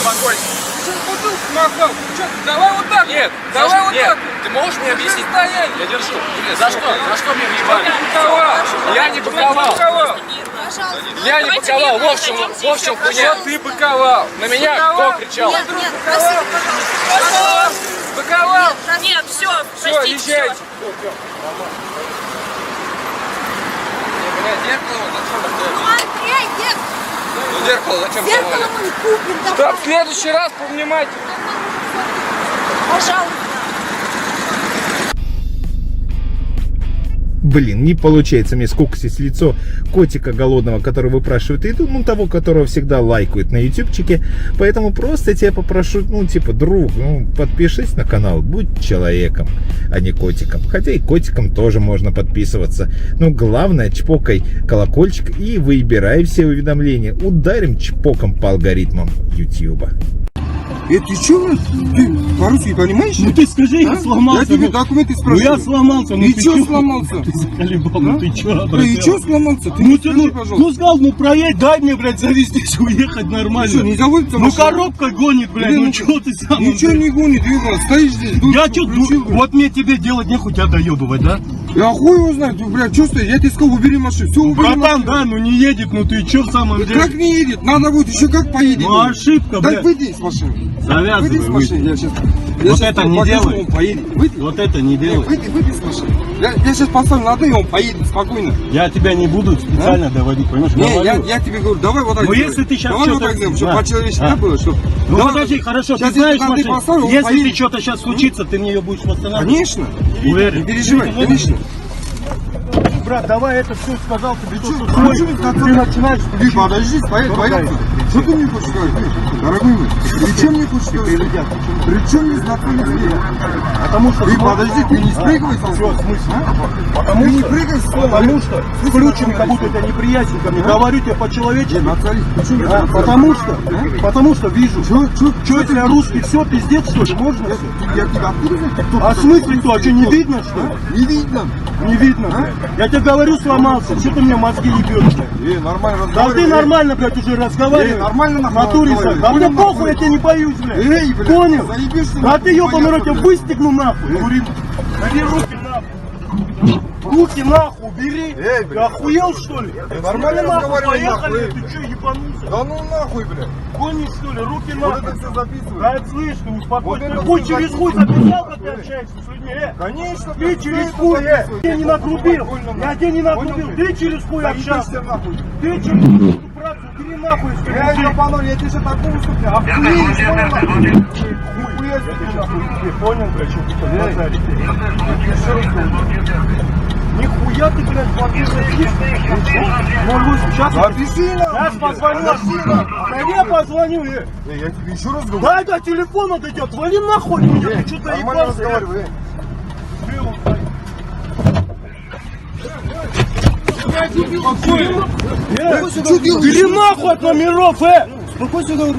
Спокойно. Сейчас бутылку махал. Че, давай вот так. Нет. Давай вот нет. так. Ты можешь мне объяснить? Стоять. Я держу. За что? За что мне въебали? Я не быковал. Я не быковал. В общем, хуйня. Ты быковал. На меня кто кричал? Нет, простите, пожалуйста. Быковал. Нет, все, Все, простите, езжайте. Ну, Андрей, нет. Ну, зеркало зачем Зеркало сломали? мы купим. Так, в следующий раз повнимательнее. Пожалуйста. Блин, не получается мне скуксить лицо котика голодного, который выпрашивает еду, ну, того, которого всегда лайкают на ютубчике. Поэтому просто тебя попрошу, ну, типа, друг, ну, подпишись на канал, будь человеком, а не котиком. Хотя и котиком тоже можно подписываться. Но главное, чпокай колокольчик и выбирай все уведомления. Ударим чпоком по алгоритмам ютуба. Ты что, ты по-русски понимаешь? Ну ты скажи, я сломался. Я тебе документы спрашиваю. Ну я сломался. Ну и ты что сломался? Ты заколебал, ну ты чё? Да и что сломался? Ты Ну мне ты, скажи, пожалуйста. ну сказал, ну проедь, дай мне, блядь, завестись, уехать нормально. Что, не заводится Ну машина? коробка гонит, блядь, Блин, ну чё ты сам? Ничего не гонит, Вигла, стоишь здесь. Я чё, вот мне тебе делать нехуй, тебя доебывать, да? Я хуй его знаю, ты, блядь, что стоишь? Я тебе сказал, убери машину. Все, убери Братан, машину. да, ну не едет, ну ты чё в самом деле? Как не едет? Надо будет еще как поедет. Ну ошибка, Дай блядь. выйди с машины. Завязывай, Выйди с машины, я сейчас... Вот это не делай. Он поедет. Выйди. Вот это не делай. Выйди с машины. Я сейчас поставлю на «ты», и он поедет спокойно. Я тебя не буду специально доводить, понимаешь? Не, Говорю. я тебе говорю, давай вот так Ну сделай. если ты сейчас давай что-то... вот так сделаем, чтобы Да. по-человечески А. было, чтобы... Ну Давай, подожди, хорошо, сейчас ты знаешь, я тебе машину, поставлю, он если поедет. что-то сейчас случится, ты мне ее будешь восстанавливать? Конечно. Уверен? Не переживай, конечно. Брат, давай это все сказал тебе, Ты что ты начинаешь... Ты подожди, поедь. Что ты мне хочешь сказать, дорогой мой? При чем мне хочешь сказать? При чем мне знакомиться? Потому что... Ты подожди, ты не спрыгивай со Что, в смысле? Ты не прыгай с слова. Потому что включен как будто это неприязнь ко мне. Говорю тебе по-человечески. Почему? Потому что вижу. Что если я русский, все, пиздец, что ли? Можно? Я тебя откуда знаю? А в смысле кто? А что, не видно, что ли? Не видно. Не видно, блядь. Я тебе говорю, сломался. Что ты мне мозги ебешь, блядь? Нормально Да ты нормально, блядь, уже разговариваешь. Нормально в натуре. Да мне похуй, я тебя не боюсь, блядь. Понял? Да ты, ёбаный рот, я выстегну нахуй. Курим. Бери руки нахуй. Руки нахуй убери. Эй, Ты охуел, что ли? Нормально разговаривай, Поехали, нахуй. ты что, ебанулся? Да ну нахуй, блядь. Гонишь, что ли? Руки Вот нахуй. это все записывай. Да, слышь, ты успокойся. Вот Ты это хуй всё через записывай. хуй записал, как ты общаешься с людьми? Конечно, Ты через хуй, я тебя не нагрубил. Я тебя не нагрубил. Ты через хуй общался. Ты через хуй, брат, убери нахуй. Я ее понор, я тебе сейчас такую уступлю. Охуеешь, понял нахуй? Хуя себе нахуй. Ты понял, блядь, что ты там базаришь? Нихуя ты, блядь, платишь за сейчас Запиши нахуй. Сейчас позвоню. Да я позвоню, Я тебе еще раз говорю. Дай, да, телефон отойди, отвали нахуй меня. Ты что-то Нормально ебался. разговаривай. Бери нахуй от номеров,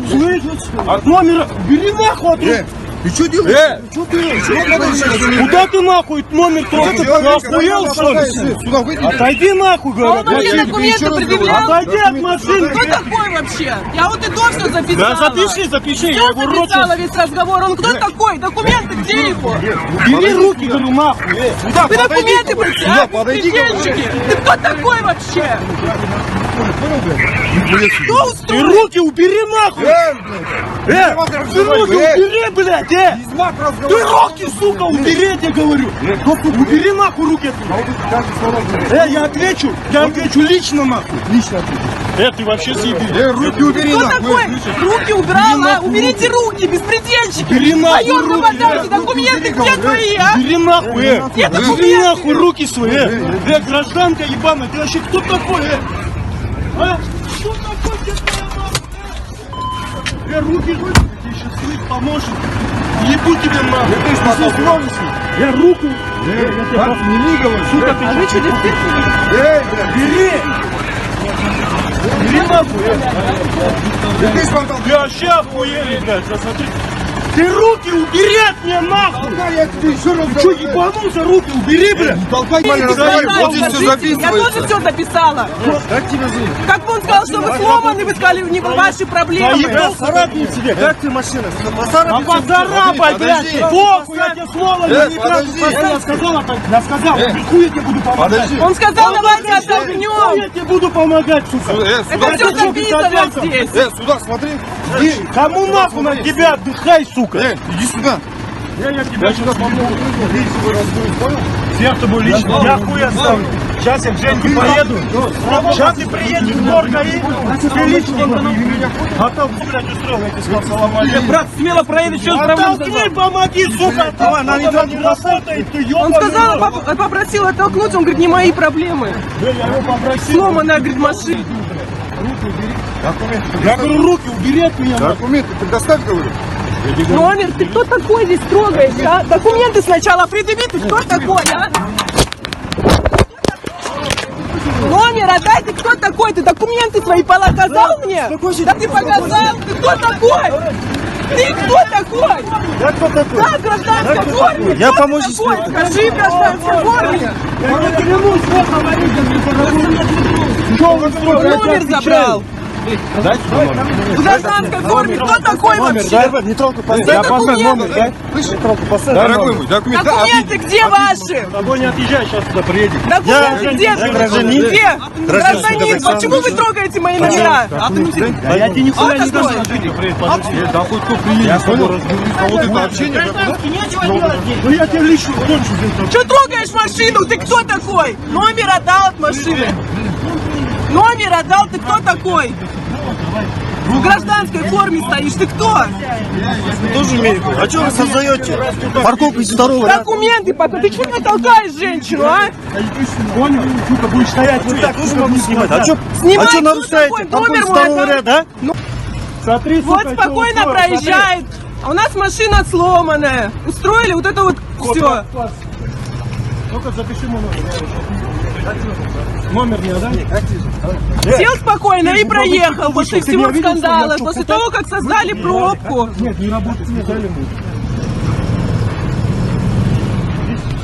Слышишь? От номера. Бери нахуй от номеров. Ты что делаешь? Что делаешь? Куда ты нахуй номер трогаешь? Ты охуел, что ли? Сюда выйди. Отойди нахуй, говорю. Он мне документы предъявлял. Отойди от машины. Кто такой вообще? Я вот и то все записала. Да запиши, я Все его рот записала весь разговор. Он кто такой? Документы, где его? Бери руки, говорю, нахуй. Вы документы будете, а? подойди, Бездельники. Ты кто такой вообще? Кто Ты устроил? руки убери нахуй. Ты руки убери, блядь, Ты руки, сука, убери, я тебе говорю. Убери нахуй руки отсюда. Я отвечу лично нахуй. Лично отвечу. Ты вообще съеби. Руки убери Кто нахуй. такой? Руки убрала. Уберите руки, беспредельщики. Бери нахуй Вдвоем руки. нападаете. Документы где твои, а? Бери нахуй, Где Бери документы? нахуй руки свои, гражданка ебаная, ты вообще кто такой, А? Кто такой, где твоя мама, руки, тебе сейчас слышь, помощник. Ебу тебе нахуй. Ты я руку. Не лиговый. Сука, ты Вы что, действительно? Бери. Бери нахуй, Ты смотал. Ты вообще охуели, блядь, посмотри. Ты руки убери от меня нахуй! Я тебе еще раз Ты что, ебанулся? Руки убери, блядь! Не толкай, нормально разговаривай. Вот здесь все Я записывается. тоже все записала. Как тебя зовут? Как бы он сказал, что вы сломаны, вы сказали, не ваши проблемы. Заебал, царапни себе! Как ты машина? Поцарапай, блядь! Подожди. Похуй, я тебе слово не подожди. Я сказал, хуй я тебе буду помогать! Подожди. Он сказал, давайте Хуй отдохнем. я тебе буду помогать, сука! Это все записано здесь. Сюда смотри. Кому нахуй на тебя отдыхай, сука! Иди сюда. Я тебя сюда помогу. Всех тобой лично. Я хуй оставлю. Сейчас я к Женьке поеду. Сейчас ты приедешь в Горгои. Ты лично готов, блядь, устроил, я тебе сказал, салам алейкум. Брат, смело проедешь, что Оттолкни, помоги, сука! Давай, она не работает, ты ёбаный. Он сказал, попросил оттолкнуть, он говорит, не мои проблемы. Да, я его попросил. Сломанная, говорит, машина. Я говорю, руки убери от меня. Документы предоставь, говорю. Номер, ты кто такой здесь трогаешь, а? Документы сначала предъяви, ты кто такой, а? Номер отдай, ты кто такой? Ты документы свои показал мне? Да ты показал, ты кто такой? Ты кто такой? Я кто такой? Да, гражданской форме. Я Кто помощник ты такой? Скажи в гражданской форме. Я не клянусь, вот говорить. Что вы строите? Номер забрал. В гражданской форме. Кто такой вообще? Не трогай, поставь. Я поставлю номер, да? Слышишь, не трогай, поставь. Дорогой мой, документы. Документы где ваши? С тобой не отъезжай, сейчас сюда приедем. Документы где? Я гражданин. Где? Гражданин, почему вы трогаете мои номера? А я тебе нихуя не дам. Подожди, да хоть кто приедет, я понял, разберусь. А вот это общение, Ну я тебе лично кончу здесь. Че трогаешь машину? Ты кто такой? Номер отдал от машины. Номер отдал, ты кто такой? В гражданской форме стоишь, ты кто? Тоже имею. А что вы создаете? Парковку из второго ряда. Документы пока. Ты чего не толкаешь женщину, а? Понял? Сука, будешь стоять вот так, нужно не снимать. А что Снимай, кто нарушаете? такой? Парковку Номер из мой второго отдал. ряда, а? Смотри, Вот сука, спокойно что устроил, проезжает. А у нас машина сломанная. Устроили вот это вот все. Только запиши мой номер. Номер не отдай? Сел спокойно и проехал после всего скандала, после того, как создали пробку. Нет, не работает, сказали мы.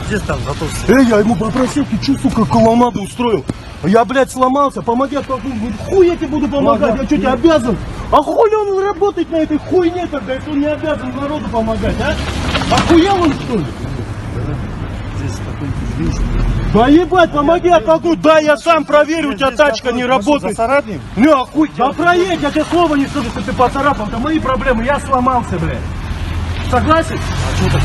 Где там готов? Я ему попросил, ты что, сука, коломаду устроил? Я, блядь, сломался, помоги оттолкнуть. Говорит, хуй я тебе буду помогать, я что, тебе обязан? А хуй он работать на этой хуйне тогда, если он не обязан народу помогать, а? Охуел он, что ли? Да ебать, помоги, оттолкнуть. Да, я сам проверю, у тебя тачка не работает. Ну, охуй. Да проедь, я тебе слова не скажу, что ты поцарапал. Это мои проблемы, я сломался, блядь. Согласен? А что так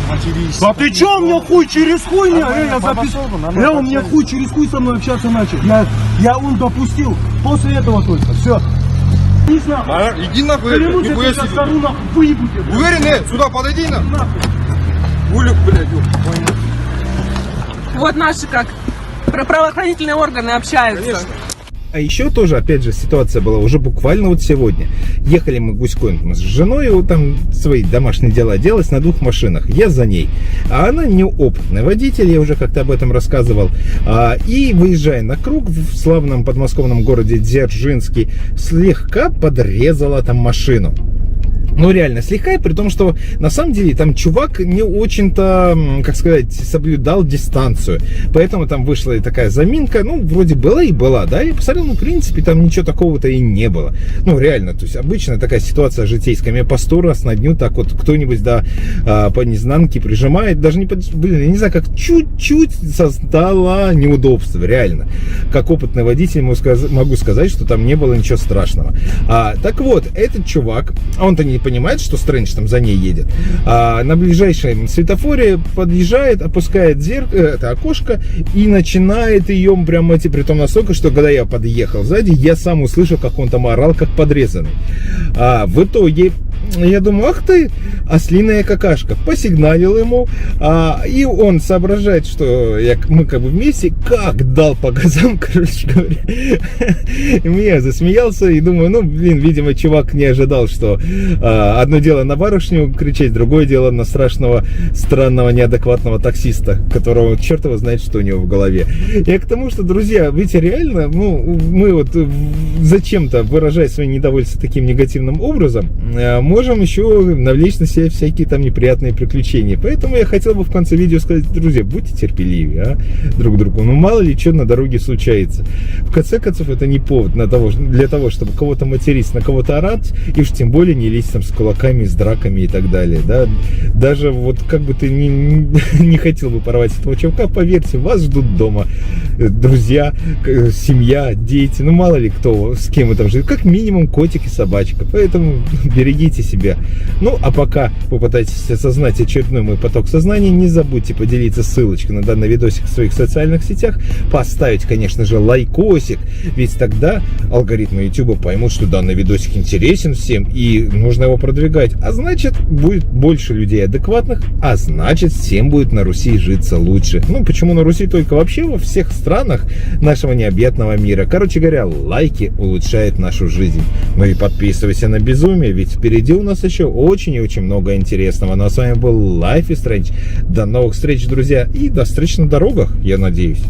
материшься? Да ты чё мне хуй через хуй? Я записал. Он мне хуй через хуй со мной общаться начал. Он допустил. После этого только. Все. Не знаю. Иди нахуй. Нихуя себе. Уверен, сюда подойди нахуй. Улюк, блядь. Вот наши как правоохранительные органы общаются. Конечно. А еще тоже, опять же, ситуация была уже буквально вот сегодня. Ехали мы гуськом с женой, вот там свои домашние дела делать на 2 машинах. Я за ней. А она неопытный водитель, я уже как-то об этом рассказывал. И выезжая на круг в славном подмосковном городе Дзержинский, слегка подрезала там машину. Ну, реально, слегка, при том, что на самом деле там чувак не очень-то, как сказать, соблюдал дистанцию. Поэтому там вышла и такая заминка, ну, вроде была и была, да, я посмотрел, ну, в принципе, там ничего такого-то и не было. Ну, реально, то есть обычная такая ситуация житейская. Меня по 100 раз на дню так вот кто-нибудь, да, по незнанке прижимает, даже не, блин, я не знаю, как чуть-чуть создала неудобство, реально. Как опытный водитель могу сказать, что там не было ничего страшного. Так вот, этот чувак, он-то не понимает, что Стрэндж там за ней едет, на ближайшем светофоре подъезжает, опускает это окошко и начинает ее прямо при том настолько, что когда я подъехал сзади, я сам услышал, как он там орал, как подрезанный. В итоге я думаю, ах ты, ослиная какашка. Посигналил ему, и он соображает, что мы как бы вместе, как дал по газам, короче говоря. Я засмеялся и думаю, ну, блин, видимо, чувак не ожидал, что одно дело на барышню кричать, другое дело на страшного, странного, неадекватного таксиста, которого черт его знает, что у него в голове. Я к тому, что, друзья, видите, реально, ну, мы вот зачем-то, выражая свое недовольство таким негативным образом, можем еще навлечь на себя всякие там неприятные приключения. Поэтому я хотел бы в конце видео сказать, друзья, будьте терпеливее, друг другу. Ну, мало ли что на дороге случается. В конце концов, это не повод для того, чтобы кого-то материть, на кого-то орать, и уж тем более не лезть там с кулаками, с драками и так далее. Да? Даже вот как бы ты не хотел бы порвать этого чувака, поверьте, вас ждут дома друзья, семья, дети, ну мало ли кто, с кем вы там живете, как минимум котик и собачка. Поэтому берегите себя. Ну, а пока попытайтесь осознать очередной мой поток сознания, не забудьте поделиться ссылочкой на данный видосик в своих социальных сетях, поставить, конечно же, лайкосик, ведь тогда алгоритмы YouTube поймут, что данный видосик интересен всем и нужно его продвигать, а значит, будет больше людей адекватных, а значит, всем будет на Руси житься лучше. Ну, почему на Руси? Только вообще во всех странах нашего необъятного мира. Короче говоря, лайки улучшают нашу жизнь. Ну и подписывайся на безумие, ведь впереди у нас еще очень и очень много интересного. Ну а с вами был Life is Strange. До новых встреч, друзья, и до встреч на дорогах, я надеюсь.